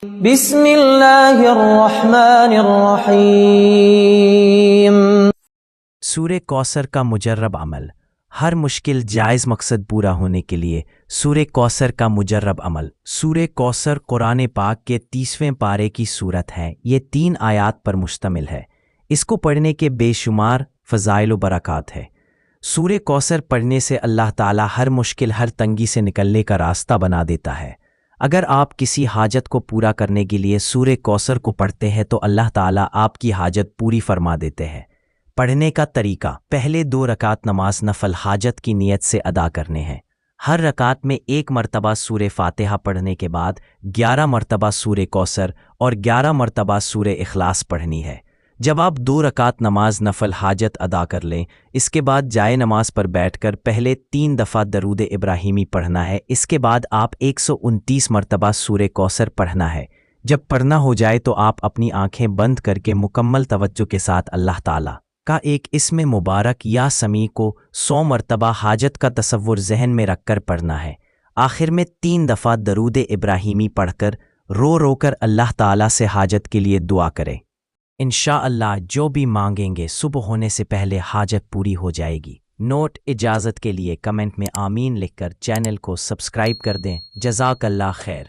بسم اللہ الرحمن الرحیم۔ سورہ کوثر کا مجرب عمل۔ ہر مشکل جائز مقصد پورا ہونے کے لیے سورہ کوثر کا مجرب عمل۔ سورہ کوثر قرآن پاک کے 30ویں پارے کی سورت ہے۔ یہ 3 آیات پر مشتمل ہے۔ اس کو پڑھنے کے بے شمار فضائل و برکات ہے۔ سورہ کوثر پڑھنے سے اللہ تعالیٰ ہر مشکل، ہر تنگی سے نکلنے کا راستہ بنا دیتا ہے۔ اگر آپ کسی حاجت کو پورا کرنے کے لیے سورہ کوثر کو پڑھتے ہیں تو اللہ تعالیٰ آپ کی حاجت پوری فرما دیتے ہیں۔ پڑھنے کا طریقہ: پہلے 2 رکعت نماز نفل حاجت کی نیت سے ادا کرنے ہیں۔ ہر رکعت میں 1 مرتبہ سورہ فاتحہ پڑھنے کے بعد 11 مرتبہ سورہ کوثر اور 11 مرتبہ سورہ اخلاص پڑھنی ہے۔ جب آپ 2 رکعت نماز نفل حاجت ادا کر لیں، اس کے بعد جائے نماز پر بیٹھ کر پہلے 3 دفعہ درود ابراہیمی پڑھنا ہے۔ اس کے بعد آپ 129 مرتبہ سورہ کوثر پڑھنا ہے۔ جب پڑھنا ہو جائے تو آپ اپنی آنکھیں بند کر کے مکمل توجہ کے ساتھ اللہ تعالیٰ کا ایک اسم مبارک یا سمیع کو 100 مرتبہ حاجت کا تصور ذہن میں رکھ کر پڑھنا ہے۔ آخر میں 3 دفعہ درود ابراہیمی پڑھ کر رو کر اللہ تعالیٰ سے حاجت کے لیے دعا کریں۔ انشاءاللہ جو بھی مانگیں گے صبح ہونے سے پہلے حاجت پوری ہو جائے گی۔ نوٹ: اجازت کے لیے کمنٹ میں آمین لکھ کر چینل کو سبسکرائب کر دیں۔ جزاک اللہ خیر۔